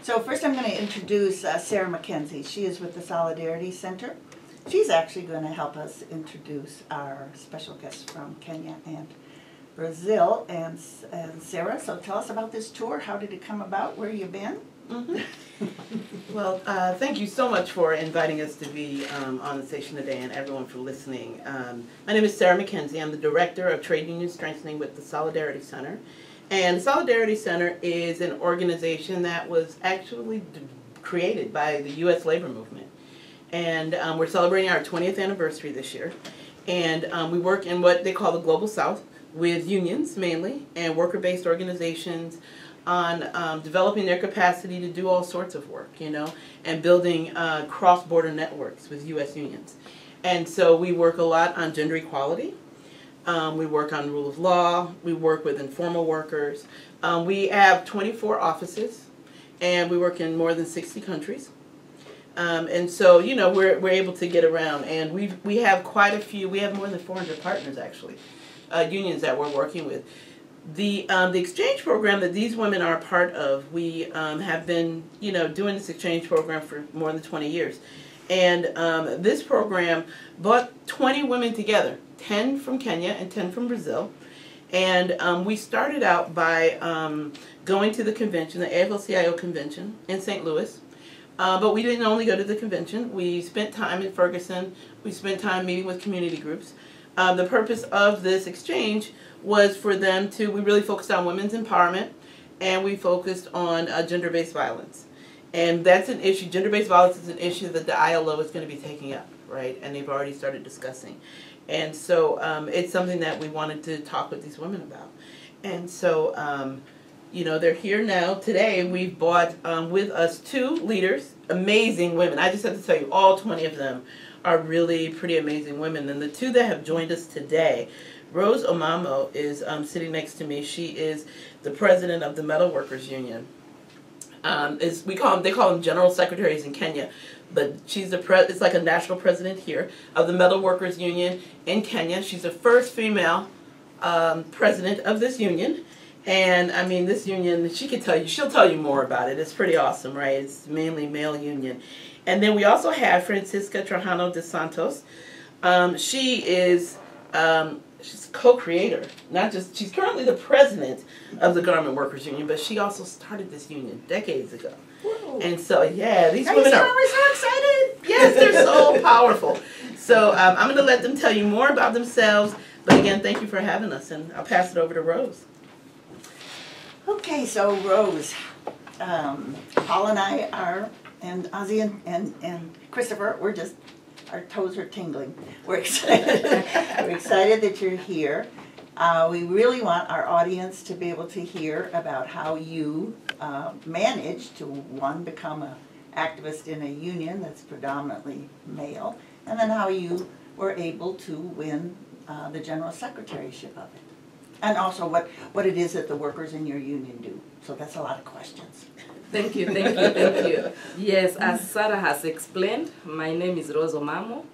So first I'm going to introduce Sarah McKenzie. She is with the Solidarity Center. She's actually going to help us introduce our special guests from Kenya and Brazil. And Sarah, so tell us about this tour. How did it come about? Where you been? Well, thank you so much for inviting us to be on the station today, and everyone for listening. My name is Sarah McKenzie. I'm the Director of Trade Union Strengthening with the Solidarity Center. And the Solidarity Center is an organization that was actually created by the U.S. labor movement. And we're celebrating our 20th anniversary this year. And we work in what they call the Global South with unions mainly and worker-based organizations on developing their capacity to do all sorts of work, you know, and building cross-border networks with U.S. unions. And so we work a lot on gender equality. We work on rule of law. We work with informal workers. We have 24 offices, and we work in more than 60 countries. And so, you know, we're able to get around, and we have quite a few. We have more than 400 partners, actually, unions that we're working with. The exchange program that these women are a part of, we have been, you know, doing this exchange program for more than 20 years. And this program brought 20 women together, 10 from Kenya and 10 from Brazil. And we started out by going to the convention, the AFL-CIO Convention in St. Louis. But we didn't only go to the convention. We spent time in Ferguson. We spent time meeting with community groups. The purpose of this exchange was for them to, we really focused on women's empowerment, and we focused on gender-based violence. And that's an issue, gender-based violence is an issue that the ILO is going to be taking up, right? And they've already started discussing. And so it's something that we wanted to talk with these women about. And so, you know, they're here now. Today we've brought with us 2 leaders, amazing women. I just have to tell you, all 20 of them are really pretty amazing women. And the 2 that have joined us today, Rose Omamo is sitting next to me. She is the president of the Metal Workers Union. They call them general secretaries in Kenya, but she's it's like a national president here of the Metal Workers Union in Kenya. She's the first female president of this union. And I mean, this union, she'll tell you more about it. It's pretty awesome, right? It's mainly male union. And then we also have Francisca Trajano de Santos. She is she's co-creator, she's currently the president of the Garment Workers Union, but she also started this union decades ago. Whoa. And so, yeah, these women are always so excited. Yes, they're so powerful. So I'm going to let them tell you more about themselves. But again, thank you for having us, and I'll pass it over to Rose. Okay, so Rose, Paul and I are, and Ozzy and Christopher, our toes are tingling. We're excited. We're excited that you're here. We really want our audience to be able to hear about how you managed to, one, become an activist in a union that's predominantly male, and then how you were able to win the general secretaryship of it. And also what it is that the workers in your union do. So that's a lot of questions. Thank you, thank you, thank you. Yes, as Sarah has explained, my name is Rose Omamo.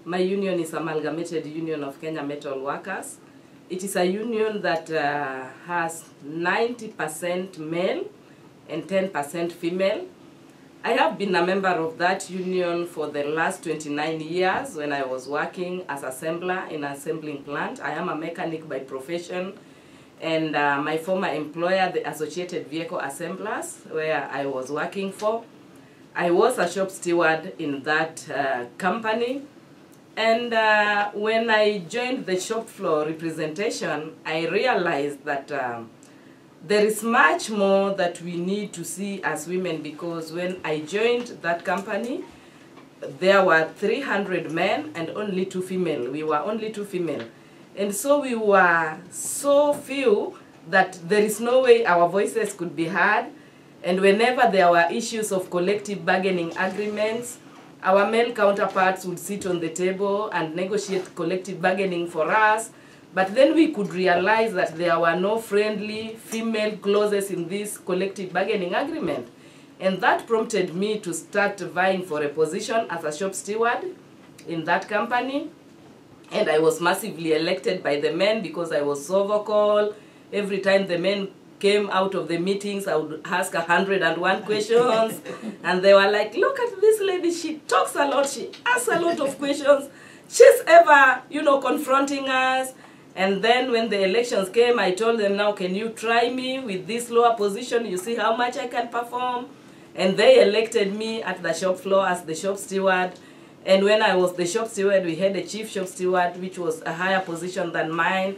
My union is Amalgamated Union of Kenya Metal Workers. It is a union that has 90% male and 10% female. I have been a member of that union for the last 29 years when I was working as assembler in an assembling plant. I am a mechanic by profession, and my former employer, the Associated Vehicle Assemblers, where I was working for, I was a shop steward in that company. And when I joined the shop floor representation, I realized that there is much more that we need to see as women, because when I joined that company, there were 300 men and only 2 female. We were only 2 female. And so we were so few that there is no way our voices could be heard. And whenever there were issues of collective bargaining agreements, our male counterparts would sit on the table and negotiate collective bargaining for us. But then we could realize that there were no friendly female clauses in this collective bargaining agreement. And that prompted me to start vying for a position as a shop steward in that company. And I was massively elected by the men because I was so vocal. Every time the men came out of the meetings, I would ask 101 questions, and they were like, look at this lady, she talks a lot, she asks a lot of questions, she's ever, you know, confronting us. And then when the elections came, I told them, now can you try me with this lower position, you see how much I can perform. And they elected me at the shop floor as the shop steward. And when I was the shop steward, we had a chief shop steward, which was a higher position than mine.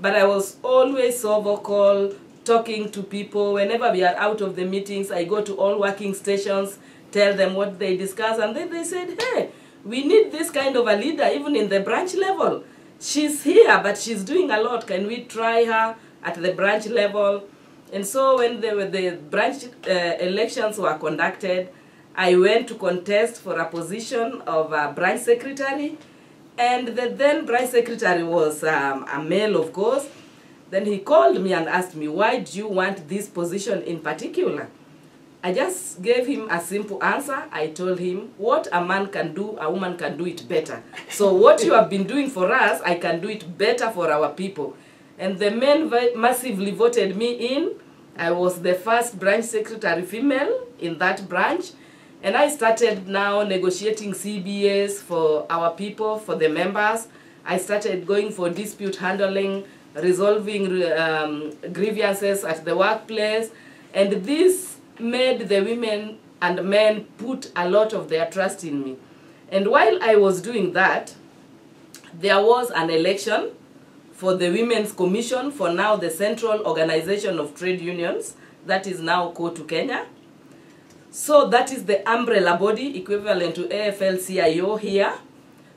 But I was always so vocal, talking to people. Whenever we are out of the meetings, I go to all working stations, tell them what they discuss. And then they said, hey, we need this kind of a leader, even in the branch level. She's here, but she's doing a lot. Can we try her at the branch level? And so when the branch elections were conducted, I went to contest for a position of a branch secretary. And the then branch secretary was a male, of course. Then he called me and asked me, why do you want this position in particular? I just gave him a simple answer. I told him, what a man can do, a woman can do it better. So what you have been doing for us, I can do it better for our people. And the men massively voted me in. I was the first branch secretary female in that branch. And I started now negotiating CBAs for our people, for the members. I started going for dispute handling, resolving grievances at the workplace. And this made the women and men put a lot of their trust in me. And while I was doing that, there was an election for the Women's Commission, for now the Central Organization of Trade Unions, that is now COTU Kenya. So that is the umbrella body equivalent to AFL-CIO here.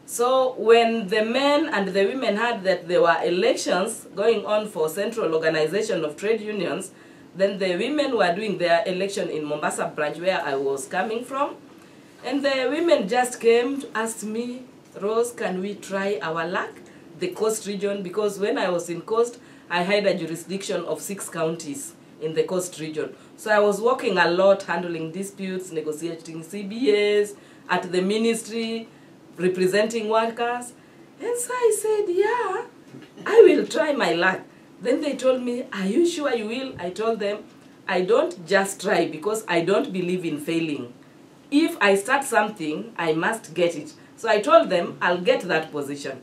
So when the men and the women heard that there were elections going on for Central Organization of Trade Unions, then the women were doing their election in Mombasa branch where I was coming from. And the women just came to ask me, Rose, can we try our luck? The Coast region, because when I was in Coast, I had a jurisdiction of 6 counties in the Coast region. So I was working a lot, handling disputes, negotiating CBAs, at the ministry, representing workers. And so I said, yeah, I will try my luck. Then they told me, are you sure you will? I told them, I don't just try because I don't believe in failing. If I start something, I must get it. So I told them, I'll get that position.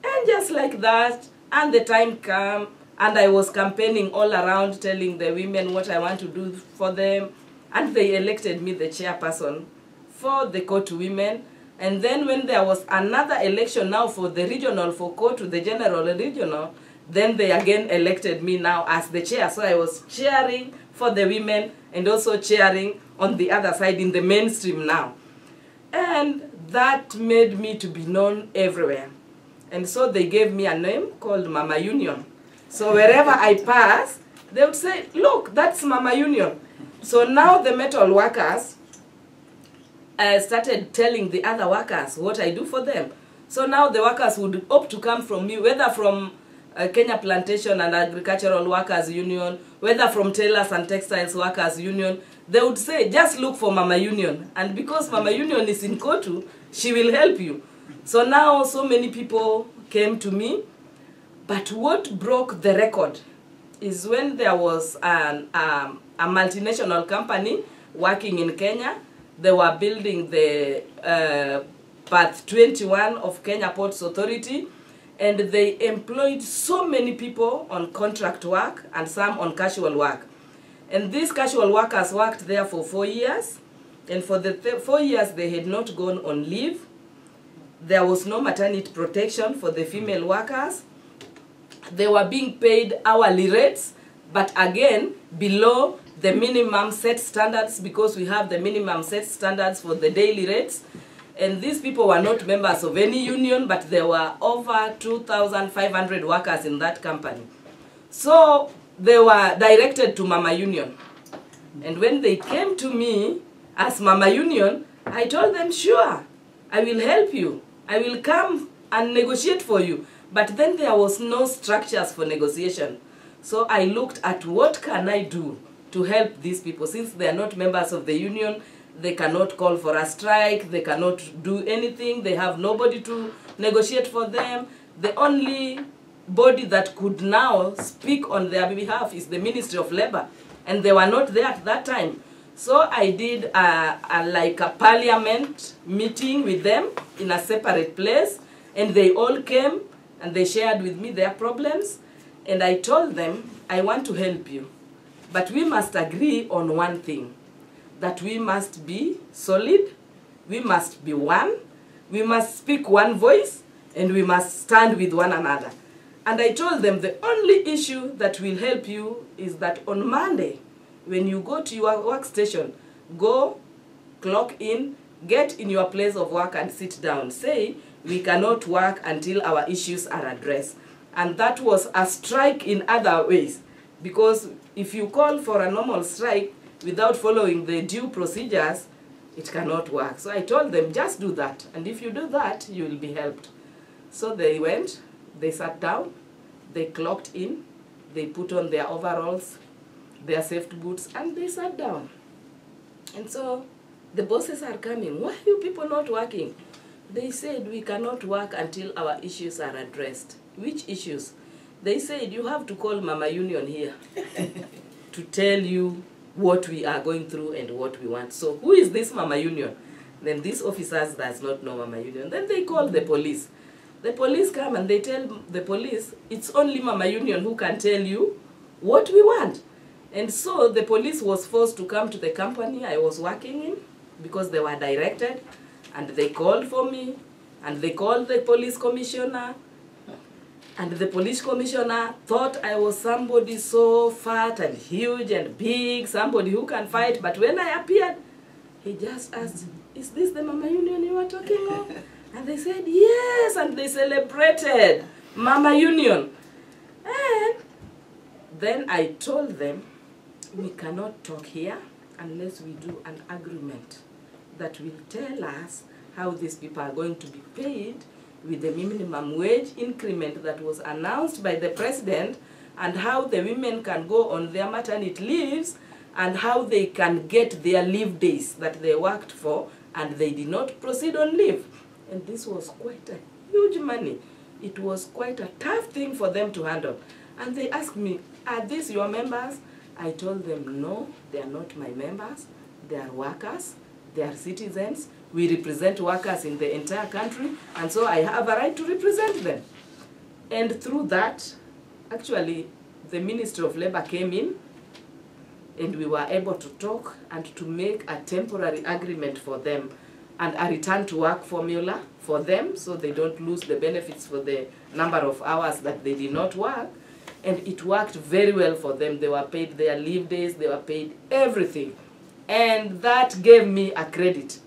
And just like that, and the time came, and I was campaigning all around, telling the women what I want to do for them. And they elected me the chairperson for the COTU women. And then when there was another election now for the regional, for COTU, the general regional, then they again elected me now as the chair. So I was cheering for the women and also cheering on the other side in the mainstream now. And that made me to be known everywhere. And so they gave me a name called Mama Union. So wherever I pass, they would say, look, that's Mama Union. So now the metal workers started telling the other workers what I do for them. So now the workers would opt to come from me, whether from Kenya Plantation and Agricultural Workers Union, whether from Tailors and Textiles Workers Union, they would say, just look for Mama Union. And because Mama Union is in COTU, she will help you. So now so many people came to me. But what broke the record is when there was a multinational company working in Kenya. They were building the Path 21 of Kenya Ports Authority. And they employed so many people on contract work and some on casual work. And these casual workers worked there for 4 years. And for the 4 years, they had not gone on leave. There was no maternity protection for the female workers. They were being paid hourly rates, but again, below the minimum set standards, because we have the minimum set standards for the daily rates. And these people were not members of any union, but there were over 2,500 workers in that company. So they were directed to Mama Union. And when they came to me as Mama Union, I told them, sure, I will help you. I will come and negotiate for you. But then there was no structures for negotiation. So I looked at what can I do to help these people. Since they are not members of the union, they cannot call for a strike, they cannot do anything, they have nobody to negotiate for them. The only body that could now speak on their behalf is the Ministry of Labor, and they were not there at that time. So I did like a parliament meeting with them in a separate place, and they all came and they shared with me their problems, and I told them, I want to help you, but we must agree on one thing, that we must be solid, we must be one, we must speak one voice, and we must stand with one another. And I told them the only issue that will help you is that on Monday, when you go to your workstation, go, clock in, get in your place of work and sit down. Say, we cannot work until our issues are addressed. And that was a strike in other ways. Because if you call for a normal strike without following the due procedures, it cannot work. So I told them, just do that. And if you do that, you will be helped. So they went, they sat down, they clocked in, they put on their overalls, their safety boots, and they sat down. And so the bosses are coming. Why are you people not working? They said, we cannot work until our issues are addressed. Which issues? They said, you have to call Mama Union here to tell you what we are going through and what we want. So who is this Mama Union? Then these officers does not know Mama Union. Then they call the police. The police come and they tell the police, it's only Mama Union who can tell you what we want. And so the police was forced to come to the company I was working in because they were directed, and they called for me, and they called the police commissioner, and the police commissioner thought I was somebody so fat and huge and big, somebody who can fight. But when I appeared, he just asked, is this the Mama Union you are talking of? And they said, yes, and they celebrated Mama Union. And then I told them, we cannot talk here unless we do an agreement that will tell us how these people are going to be paid with the minimum wage increment that was announced by the president, and how the women can go on their maternity leaves, and how they can get their leave days that they worked for and they did not proceed on leave. And this was quite a huge money. It was quite a tough thing for them to handle. And they asked me, are these your members? I told them, no, they are not my members. They are workers. They are citizens. We represent workers in the entire country, and so I have a right to represent them. And through that, actually, the Ministry of Labor came in, and we were able to talk and to make a temporary agreement for them and a return to work formula for them so they don't lose the benefits for the number of hours that they did not work. And it worked very well for them. They were paid their leave days, they were paid everything. And that gave me a credit.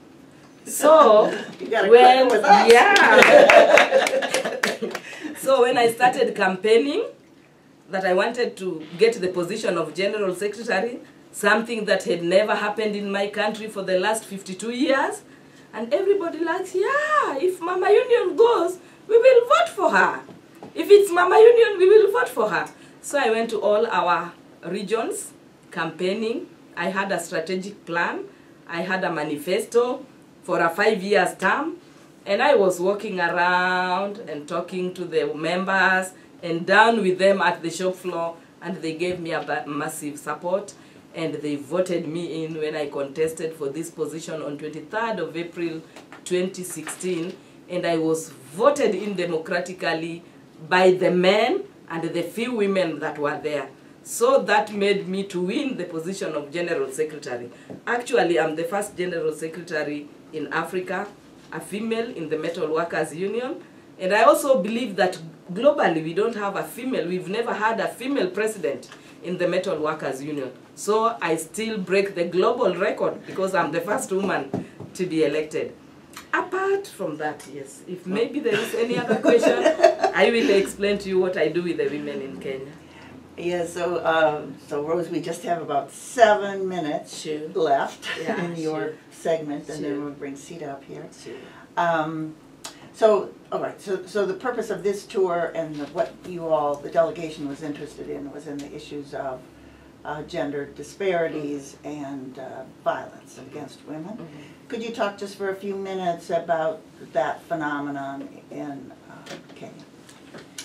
So when, so when I started campaigning that I wanted to get the position of General Secretary, something that had never happened in my country for the last 52 years, and everybody likes, yeah, if Mama Union goes, we will vote for her. If it's Mama Union, we will vote for her. So I went to all our regions campaigning. I had a strategic plan. I had a manifesto for a 5-year term. And I was walking around and talking to the members and down with them at the shop floor. And they gave me a massive support. And they voted me in when I contested for this position on 23rd of April 2016. And I was voted in democratically by the men and the few women that were there. So that made me to win the position of General Secretary. Actually, I'm the first General Secretary in Africa, a female in the Metal Workers Union. And I also believe that globally we don't have a female. We've never had a female president in the Metal Workers Union. So I still break the global record because I'm the first woman to be elected. Apart from that, yes, if maybe there is any other question, I will explain to you what I do with the women in Kenya. Yeah, so Rose, we just have about 7 minutes left in your segment, and then we'll bring Cida up here. So, all right, so the purpose of this tour and what you all, the delegation, was interested in was in the issues of gender disparities and violence against women. Could you talk just for a few minutes about that phenomenon in Kenya?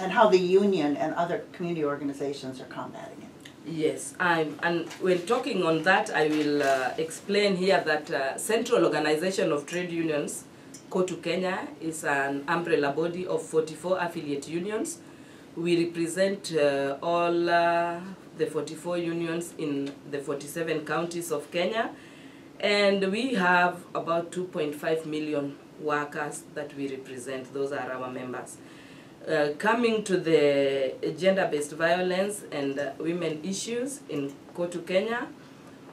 and how the union and other community organizations are combating it. Yes, and when talking on that, I will explain here that Central Organization of Trade Unions, COTU Kenya, is an umbrella body of 44 affiliate unions. We represent all the 44 unions in the 47 counties of Kenya, and we have about 2.5 million workers that we represent. Those are our members. Coming to the gender-based violence and women issues in COTU Kenya,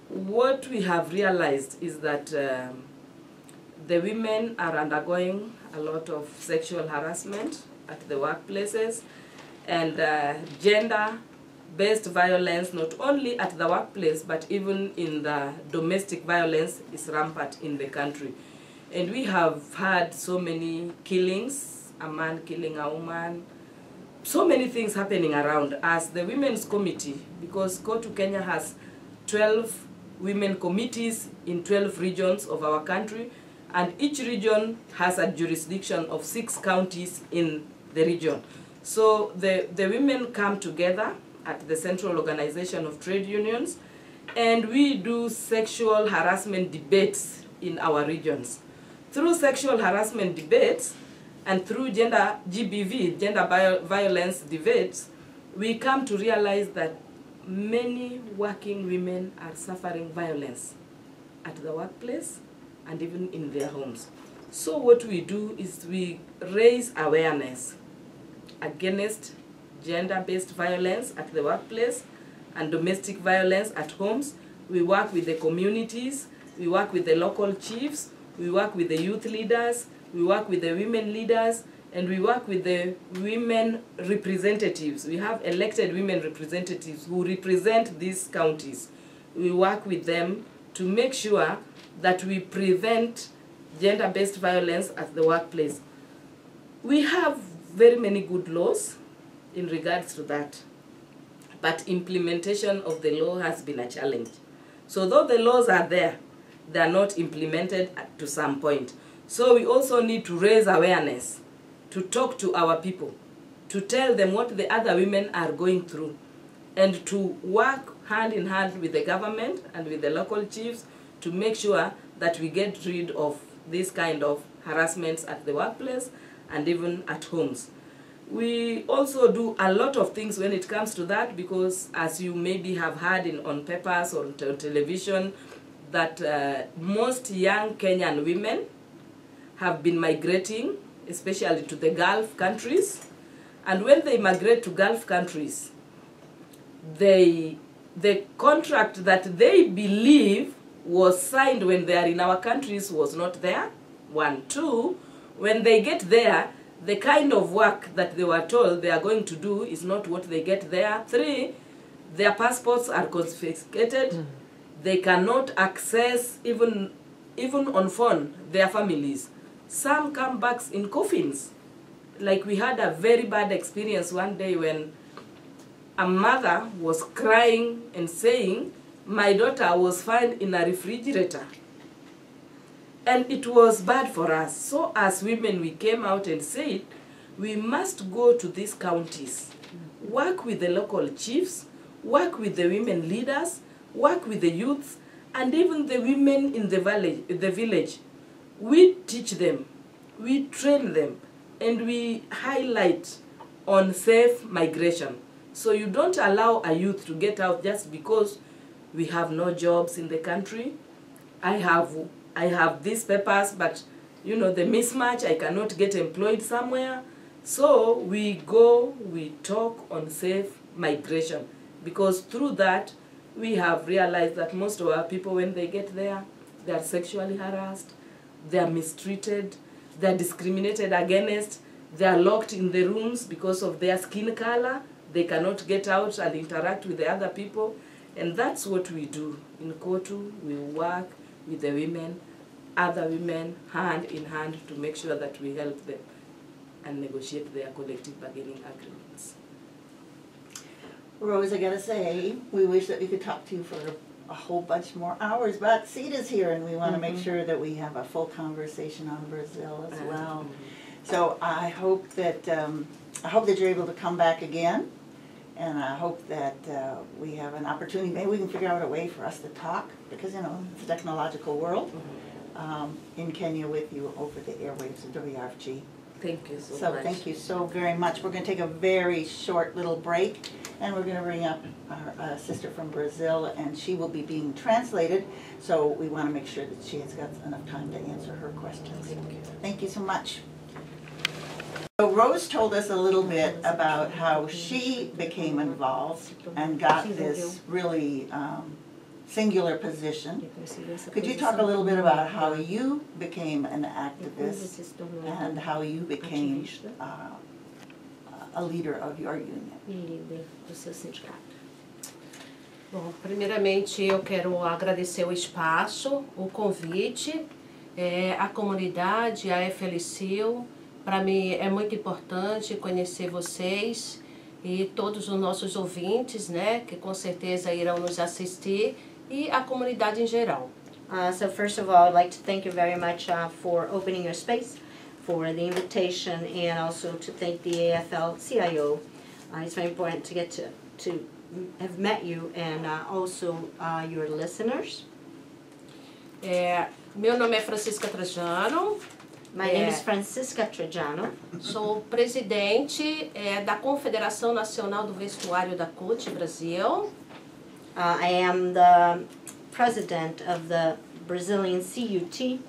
what we have realized is that the women are undergoing a lot of sexual harassment at the workplaces, and gender-based violence, not only at the workplace, but even in the domestic violence, is rampant in the country. And we have had so many killings, a man killing a woman, so many things happening around. As the Women's Committee, because COTU Kenya has 12 women committees in 12 regions of our country, and each region has a jurisdiction of 6 counties in the region. So the women come together at the Central Organization of Trade Unions, and we do sexual harassment debates in our regions. Through sexual harassment debates and through gender violence debates, we come to realize that many working women are suffering violence at the workplace and even in their homes. So what we do is we raise awareness against gender-based violence at the workplace and domestic violence at homes. We work with the communities, we work with the local chiefs, we work with the youth leaders, we work with the women leaders, and we work with the women representatives. We have elected women representatives who represent these counties. We work with them to make sure that we prevent gender-based violence at the workplace. We have very many good laws in regards to that, but implementation of the law has been a challenge. So though the laws are there, they are not implemented to some point. So we also need to raise awareness, to talk to our people, to tell them what the other women are going through, and to work hand in hand with the government and with the local chiefs to make sure that we get rid of this kind of harassments at the workplace and even at homes. We also do a lot of things when it comes to that, because as you maybe have heard on papers or on television, that most young Kenyan women have been migrating, especially to the Gulf countries. And when they migrate to Gulf countries, the contract that they believe was signed when they are in our countries was not there, 1. 2, when they get there, the kind of work that they were told they are going to do is not what they get there. 3, their passports are confiscated. They cannot access, even on phone, their families. Some come back in coffins. Like we had a very bad experience one day when a mother was crying and saying, my daughter was found in a refrigerator. And it was bad for us. So as women, we came out and said, we must go to these counties, work with the local chiefs, work with the women leaders, work with the youths, and even the women in the village. We teach them, we train them, and we highlight on safe migration. So you don't allow a youth to get out just because we have no jobs in the country. I have these papers, but you know, the mismatch, I cannot get employed somewhere. So we go, we talk on safe migration, because through that, we have realized that most of our people, when they get there, they are sexually harassed, they are mistreated, they are discriminated against, they are locked in the rooms because of their skin color, they cannot get out and interact with the other people. And that's what we do. In COTU, we work with the women, other women, hand in hand, to make sure that we help them and negotiate their collective bargaining agreements. Rose, I gotta say, we wish that we could talk to you for a whole bunch more hours, but Cida's here and we want to make sure that we have a full conversation on Brazil as well. So I hope that I hope that you're able to come back again, and I hope that we have an opportunity. Maybe we can figure out a way for us to talk, because you know it's a technological world, in Kenya with you over the airwaves of WRFG. Thank you so So much. thank you so very much. We're going to take a very short little break, and we're going to bring up our sister from Brazil, and she will be being translated, so we want to make sure that she has got enough time to answer her questions. Thank you. Thank you so much. So Rose told us a little bit about how she became involved and got this really singular position. Could you talk a little bit about how you became an activist and how you became a leader of your union? Bom, primeiramente eu quero agradecer o espaço, o convite, a comunidade, a AFL-CIO. Para mim é muito importante conhecer vocês e todos os nossos ouvintes, né, que com certeza irão nos assistir, e a comunidade em geral. So first of all, I'd like to thank you very much for opening your space, for the invitation, and also to thank the AFL-CIO. It's very important to get to have met you and also your listeners. Meu nome é Francisca Trajano. My name is Francisca Trajano. Sou presidente da Confederação Nacional do Vestuário da CUT Brasil. I am the president of the Brazilian CUT,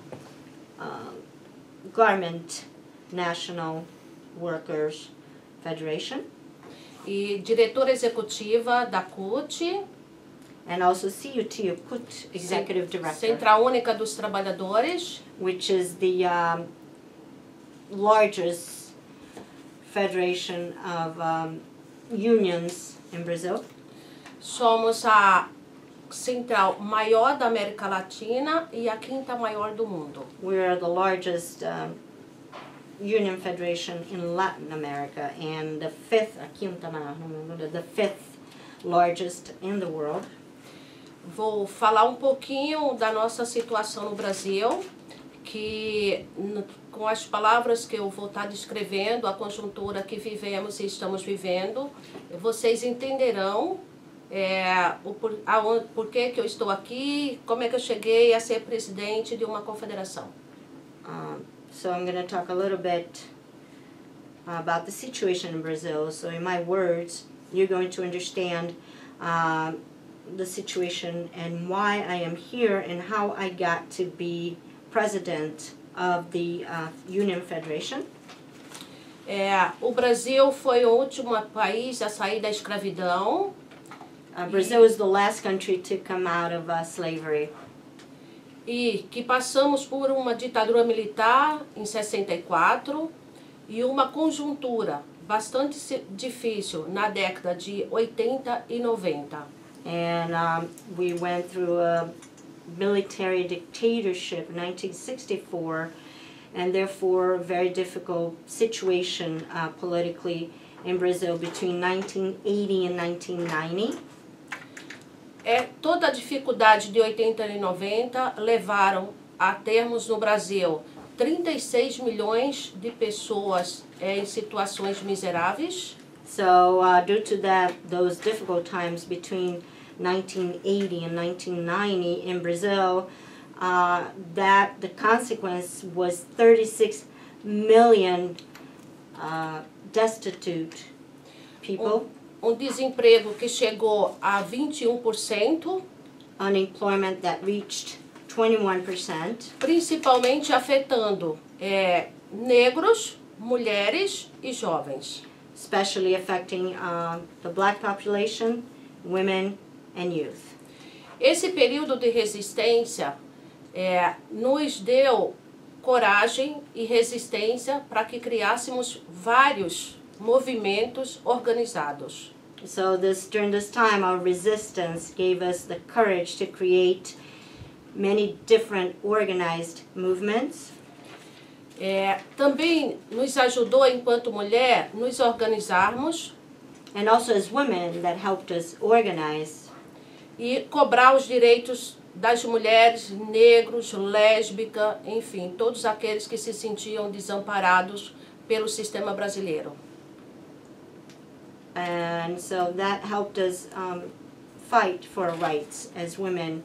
Garment National Workers Federation. E diretora executiva da CUT. And also CUT Executive Director. Central Única dos Trabalhadores. Which is the largest federation of unions in Brazil. Somos a central maior da América Latina e a quinta maior do mundo. We are the largest union federation in Latin America and the fifth largest in the world. Vou falar um pouquinho da nossa situação no Brasil, que com as palavras que eu vou estar descrevendo, a conjuntura que vivemos e estamos vivendo, vocês entenderão por que eu estou aqui, como é que eu cheguei a ser presidente de uma confederação. So I'm going to talk a little bit about the situation in Brazil. So in my words, you're going to understand the situation and why I am here and how I got to be president of the Union Federation. O Brasil foi o último país a sair da escravidão. Brazil is the last country to come out of slavery. E que passamos por uma ditadura militar em 64 e uma conjuntura bastante difícil na década de 80 e 90. And we went through a military dictatorship in 1964, and therefore a very difficult situation politically in Brazil between 1980 and 1990. Toda a dificuldade de 80 e 90 levaram a termos no Brasil 36 milhões de pessoas em situações miseráveis. So due to those difficult times between 1980 and 1990 in Brazil, the consequence was 36 million destitute people. Desemprego que chegou a 21%. Unemployment that reached 21%. Principalmente afetando negros, mulheres e jovens. Especially affecting the black population, women and youth. Esse período de resistência nos deu coragem e resistência para que criássemos vários movimentos organizados. So during this time, our resistance gave us the courage to create many different organized movements. Também nos ajudou, enquanto mulher, nos organizarmos. And also as women, that helped us organize. E cobrar os direitos das mulheres, negros, lésbicas, enfim, todos aqueles que se sentiam desamparados pelo sistema brasileiro. And so that helped us fight for our rights as women,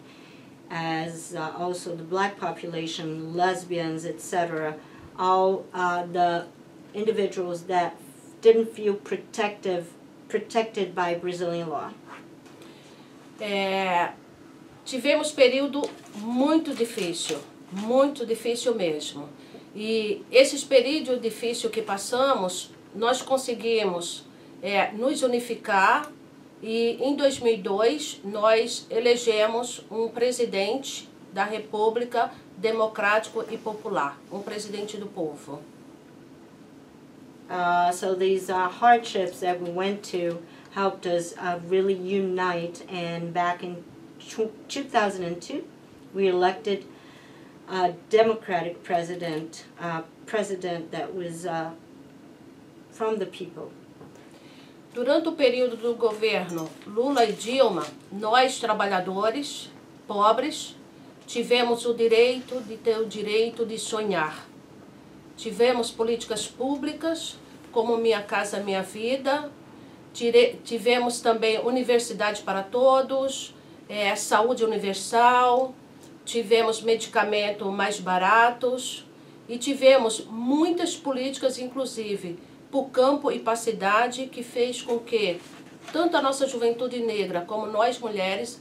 as also the black population, lesbians, etc. All the individuals that didn't feel protected by Brazilian law. Tivemos período muito difícil mesmo. E esses períodos difíceis que passamos, nós conseguimos nos unificar e em 2002 nós elegemos um presidente da República Democrático e Popular, um presidente do povo. So these hardships that we went to helped us really unite, and back in 2002 we elected a democratic president, that was from the people. Durante o período do governo Lula e Dilma, nós trabalhadores, pobres, tivemos o direito de ter o direito de sonhar. Tivemos políticas públicas, como Minha Casa Minha Vida, tivemos também universidade para todos, saúde universal, tivemos medicamentos mais baratos e tivemos muitas políticas, inclusive, para o campo e para a cidade, que fez com que tanto a nossa juventude negra como nós mulheres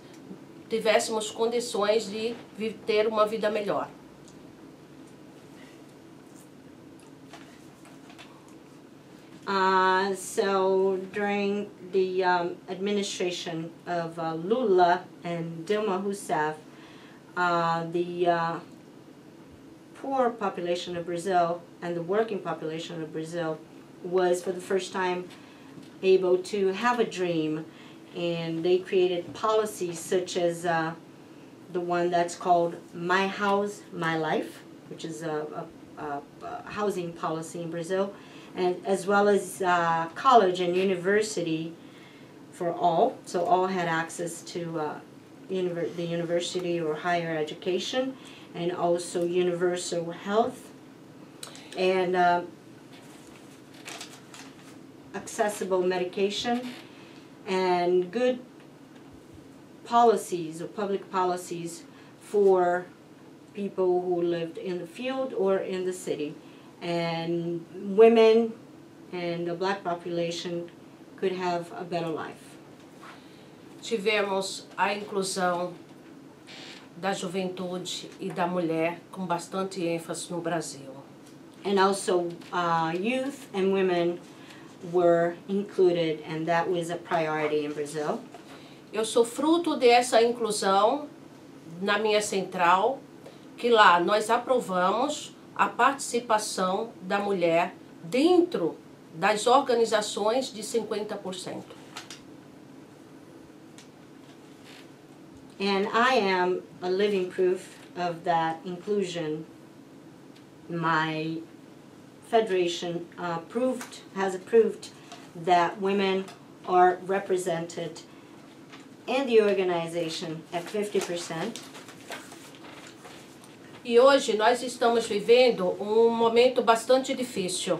tivéssemos condições de ter uma vida melhor. So during the administration of Lula and Dilma Rousseff, the poor population of Brazil and the working population of Brazil was for the first time able to have a dream, and they created policies such as the one that's called My House, My Life, which is a housing policy in Brazil, and as well as college and university for all. So all had access to the university or higher education, and also universal health and accessible medication and good policies or public policies for people who lived in the field or in the city. And women and the black population could have a better life. Tivemos a inclusão da juventude e da mulher com bastante ênfase no Brasil. And also youth and women were included, and that was a priority in Brazil. Eu sou fruto dessa inclusão na minha central, que lá nós aprovamos a participação da mulher dentro das organizações de 50%. And I am a living proof of that inclusion. My federation has approved that women are represented in the organization at 50%. E hoje nós estamos vivendo momento bastante difícil.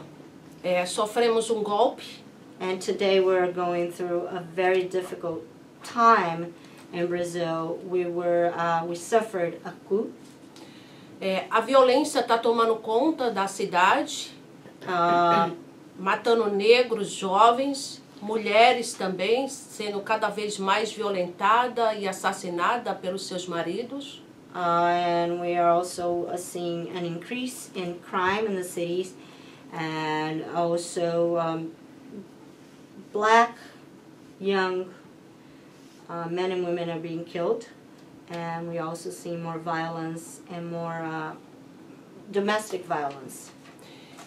Sofremos golpe. And today we're going through a very difficult time in Brazil. We suffered a coup. A violência está tomando conta da cidade, matando negros, jovens, mulheres também, sendo cada vez mais violentada e assassinada pelos seus maridos. And we are also seeing an increase in crime in the cities, and also black young men and women are being killed, and we also see more violence and more domestic violence.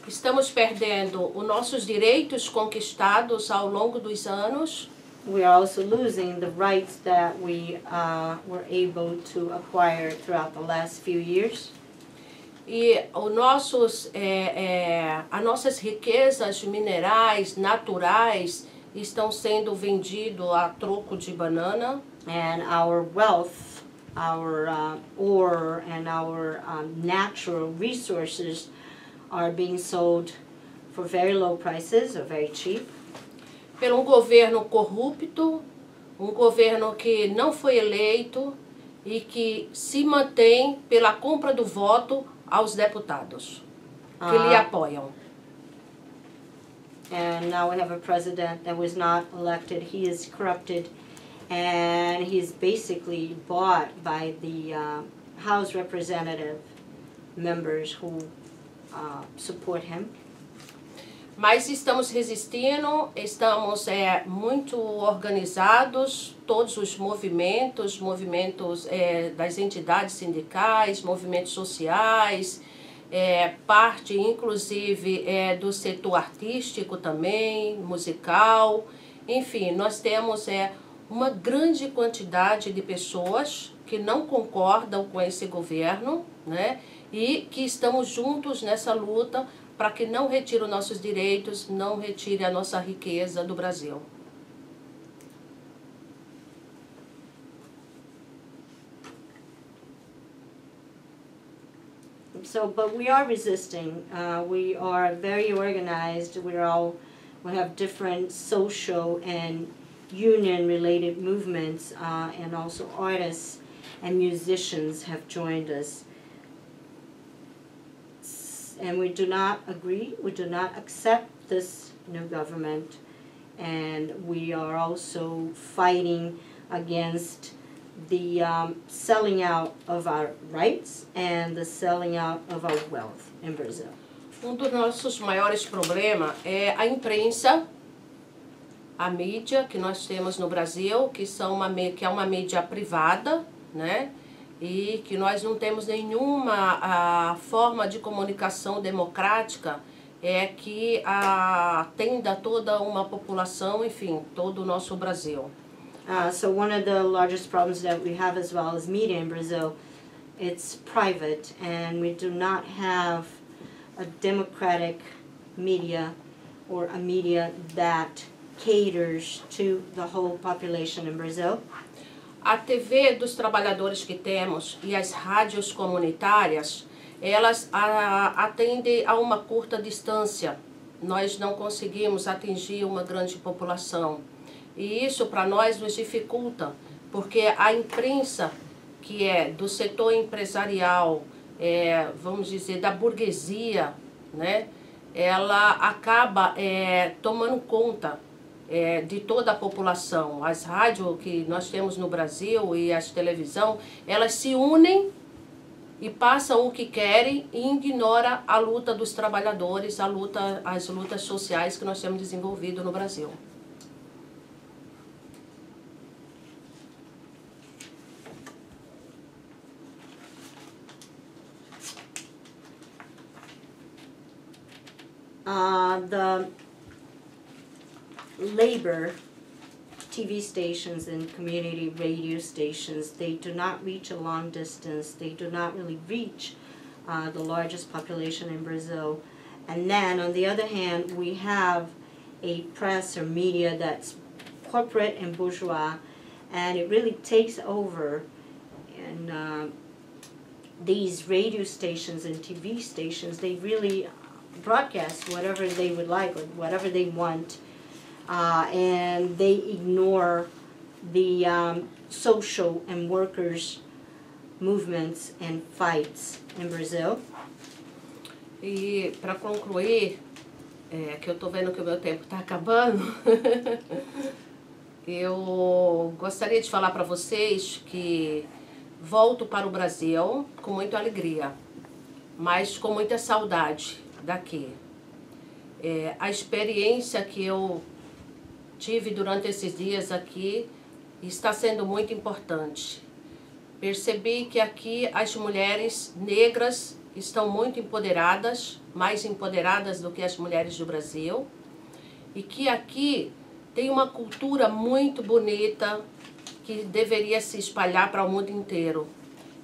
Estamos perdendo os nossos direitos conquistados ao longo dos anos. We are also losing the rights that we were able to acquire throughout the last few years. E as nossas riquezas minerais, naturais, estão sendo vendidos a troco de banana. And our wealth, our ore and our natural resources are being sold for very low prices or very cheap. por um governo corrupto, um governo que não foi eleito e que se mantém pela compra do voto aos deputados que lhe apoiam. And now we have a president that was not elected. He is corrupted, and he's basically bought by the House representative members who support him. Mas estamos resistindo, estamos muito organizados, todos os movimentos das entidades sindicais, movimentos sociais, parte inclusive do setor artístico também, musical. Enfim, nós temos uma grande quantidade de pessoas que não concordam com esse governo, né? E que estamos juntos nessa luta para que não retire os nossos direitos, não retire a nossa riqueza do Brasil. So, but we are resisting. We are very organized. We have different social and union-related movements, and also artists and musicians have joined us. And we do not agree, we do not accept this new government, and we are also fighting against the selling out of our rights and the selling out of our wealth in Brazil. Dos nossos maiores problemas é a imprensa, a mídia que nós temos no Brasil, que é uma mídia privada, né? E que nós não temos nenhuma forma de comunicação democrática que atenda toda uma população, enfim, todo o nosso Brasil. So one of the largest problems that we have as well as media in Brazil, it's private, and we do not have a democratic media or a media that caters to the whole population in Brazil. A TV dos trabalhadores que temos e as rádios comunitárias, elas atendem a uma curta distância. Nós não conseguimos atingir uma grande população. E isso para nós nos dificulta, porque a imprensa, que é do setor empresarial, vamos dizer, da burguesia, né, ela acaba tomando conta de toda a população. As rádios que nós temos no Brasil e as televisão, elas se unem e passam o que querem e ignoram a luta dos trabalhadores, as lutas sociais que nós temos desenvolvido no Brasil. The labor TV stations and community radio stations, they do not reach a long distance. They do not really reach the largest population in Brazil. And then, on the other hand, we have a press or media that's corporate and bourgeois, and it really takes over. And these radio stations and TV stations, they really broadcast whatever they would like or whatever they want, and they ignore the social and workers' movements and fights in Brazil. E para concluir, que eu estou vendo que o meu tempo está acabando, eu gostaria de falar para vocês que volto para o Brasil com muita alegria, mas com muita saudade daqui. A experiência que eu tive durante esses dias aqui está sendo muito importante. Percebi que aqui as mulheres negras estão muito empoderadas, mais empoderadas do que as mulheres do Brasil, e que aqui tem uma cultura muito bonita que deveria se espalhar para o mundo inteiro,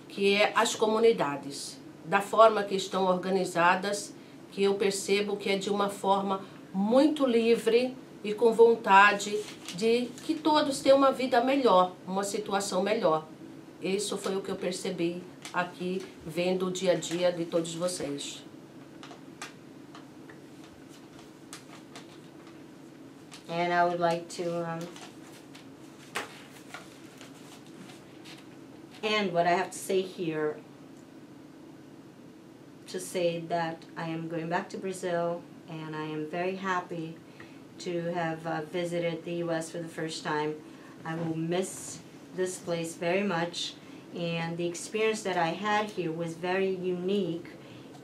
que é as comunidades, da forma que estão organizadas, que eu percebo que é de uma forma muito livre e com vontade de que todos tenham uma vida melhor, uma situação melhor. Isso foi o que eu percebi aqui, vendo o dia a dia de todos vocês. And I would like to end what I have to say here to say that I am going back to Brazil, and I am very happy to have visited the U.S. for the first time. I will miss this place very much, and the experience that I had here was very unique,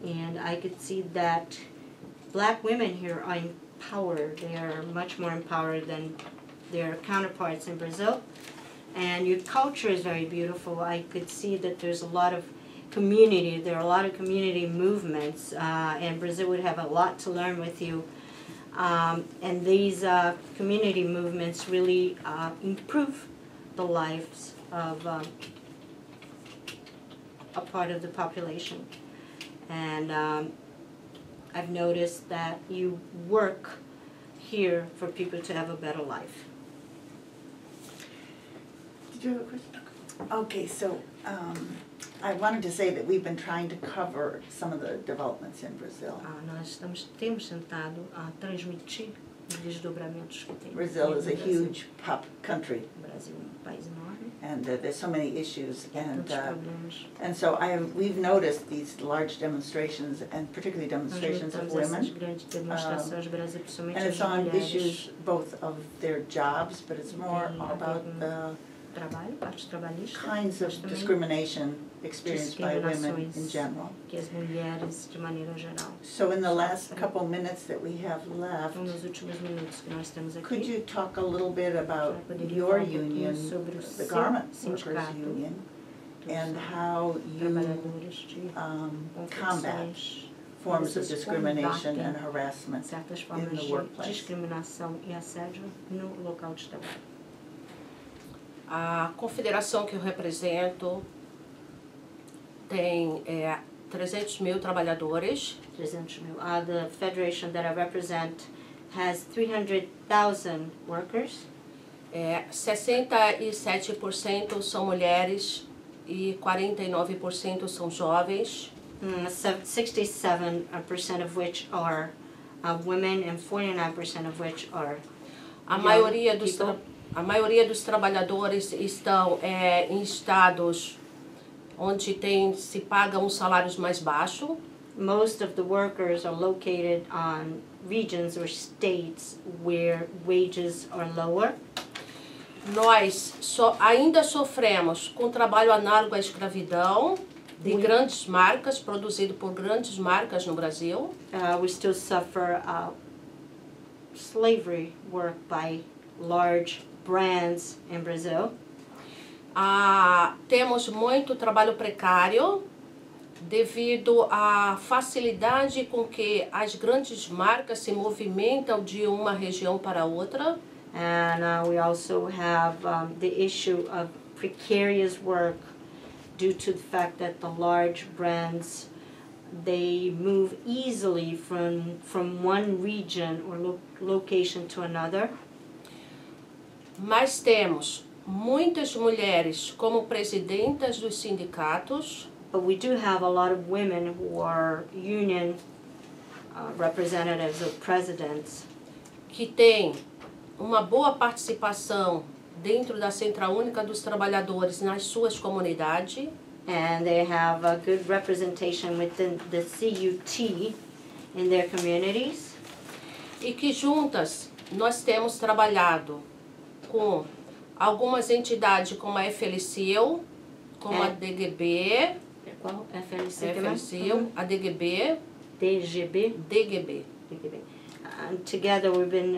and I could see that black women here are empowered. They are much more empowered than their counterparts in Brazil, and your culture is very beautiful. I could see that there's a lot of community. There are a lot of community movements, and Brazil would have a lot to learn with you. And these community movements really improve the lives of a part of the population. And I've noticed that you work here for people to have a better life. Did you have a question? Okay, so I wanted to say that we've been trying to cover some of the developments in Brazil. Nós temos tentado transmitir os desdobramentos que tem. Brazil is a huge country, O Brasil é país enorme. and there's so many issues, and Tantos problemas. and so we've noticed these large demonstrations, and particularly demonstrations of Nós notamos essas women, grandes demonstrações, Brasil, principalmente and as it's on mulheres. issues both of their jobs, but it's more about the Trabalho, parte trabalhista, kinds of mas também discrimination experienced by women in discriminações general. que as mulheres, de maneira geral. So in the last couple minutes that we have left, Nos últimos minutos que nós temos aqui, could you talk a little bit about poderia your falar union, sobre o the Garment Workers sindicato Union, dos and how you trabalhadores de combat confecções, forms of Vocês discrimination combatem and harassment certas in formas the de workplace. discriminação e assédio no local de trabalho. A confederação que eu represento tem 300 mil trabalhadores. 300 mil. The federation that I represent has 300,000 workers. 67% são mulheres e 49% são jovens. 67% of which are women and 49% of which are A young maioria dos trabalhadores estão em estados onde se pagam salários mais baixos. Most of the workers are located on regions or states where wages are lower. Nós ainda sofremos com trabalho análogo à escravidão de grandes marcas, produzido por grandes marcas no Brasil. We still suffer slavery work by large brands in Brazil. Temos muito trabalho precário devido à facilidade com que as grandes marcas se movimentam de uma região para outra. And we also have the issue of precarious work due to the fact that the large brands, they move easily from one region or location to another. Mas temos muitas mulheres como presidentas dos sindicatos. But we do have a lot of women who are union representatives or presidents Que têm uma boa participação dentro da Central Única dos Trabalhadores nas suas comunidades. and they have a good representation within the CUT in their communities. E que juntas nós temos trabalhado com algumas entidades como a AFL-CIO, como a DGB, Qual? AFL-CIO, a DGB, DGB. DGB. And together we've been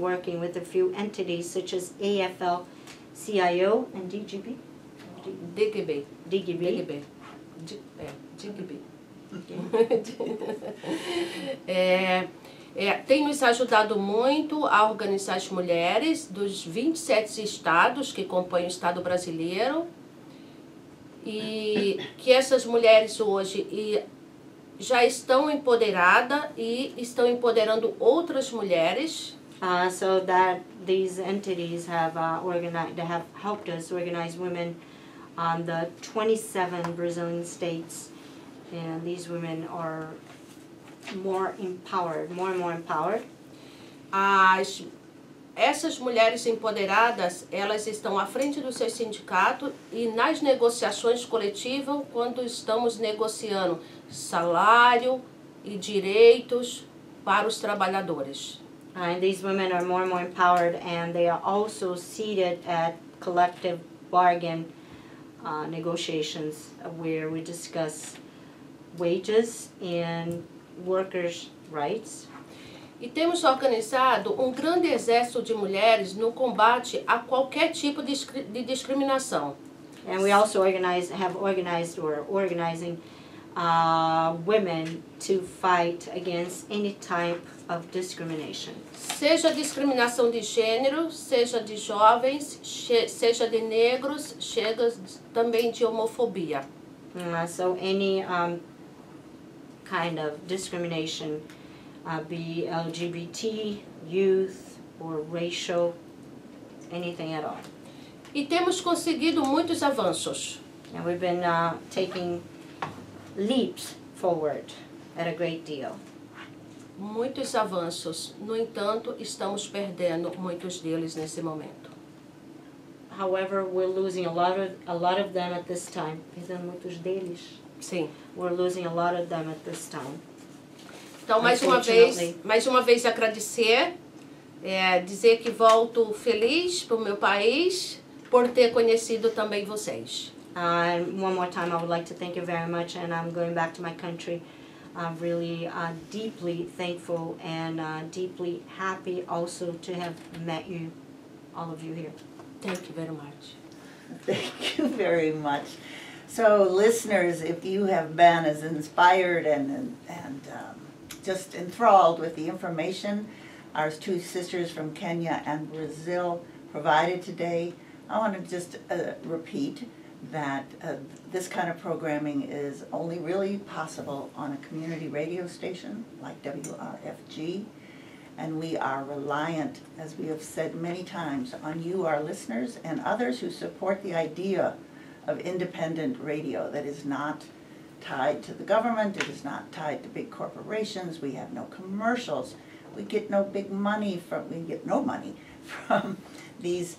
working with a few entities such as AFL-CIO and DGB. DGB. DGB. DGB. Tem nos ajudado muito a organizar as mulheres dos 27 estados que compõem o Estado brasileiro, e que essas mulheres hoje já estão empoderadas e estão empoderando outras mulheres. So that these entities have helped us organize women on the 27 Brazilian states, and these women are more and more empowered. Essas mulheres empoderadas, elas estão à frente do seu sindicato e nas negociações coletivas, quando estamos negociando salário e direitos para os trabalhadores. And these women are more and more empowered, and they are also seated at collective bargain negotiations where we discuss wages and workers' rights. E temos organizado grande exército de mulheres no combate a qualquer tipo de discriminação. And we also have organized or organizing women to fight against any type of discrimination. Seja discriminação de gênero, seja de jovens, seja de negros, seja também de homofobia. So any kind of discrimination, be LGBT, youth, or racial, anything at all. E temos conseguido muitos avanços. And we've been taking leaps forward at a great deal. Muitos avanços. No entanto, estamos perdendo muitos deles nesse momento. However, we're losing a lot of them at this time. Perdendo muitos deles. Sim. We're losing a lot of them at this time. Então, mais uma vez agradecer, dizer que volto feliz para o meu país por ter conhecido também vocês. And one more time, I would like to thank you very much, and I'm going back to my country. I'm really deeply thankful and deeply happy also to have met you, all of you here. Thank you very much. Thank you very much. So listeners, if you have been as inspired and just enthralled with the information our two sisters from Kenya and Brazil provided today, I want to just repeat that this kind of programming is only really possible on a community radio station like WRFG, and we are reliant, as we have said many times, on you, our listeners, and others who support the idea of independent radio that is not tied to the government, it is not tied to big corporations, we have no commercials, we get no money from these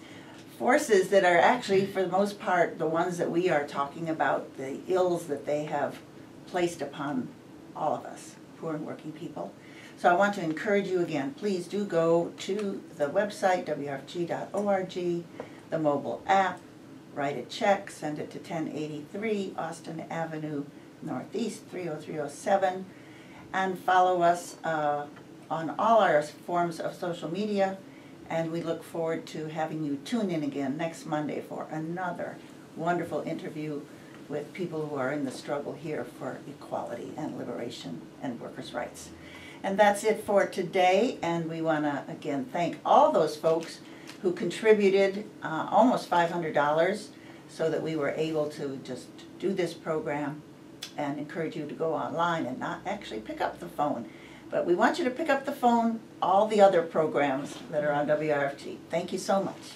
forces that are actually, for the most part, the ones that we are talking about, the ills that they have placed upon all of us, poor and working people. So I want to encourage you again, please do go to the website, wrfg.org, the mobile app, write a check, send it to 1083 Austin Avenue Northeast 30307, and follow us on all our forms of social media, and we look forward to having you tune in again next Monday for another wonderful interview with people who are in the struggle here for equality and liberation and workers' rights. And that's it for today, and we want to again thank all those folks who contributed almost $500 so that we were able to just do this program, and encourage you to go online and not actually pick up the phone. But we want you to pick up the phone, all the other programs that are on WRFG. Thank you so much.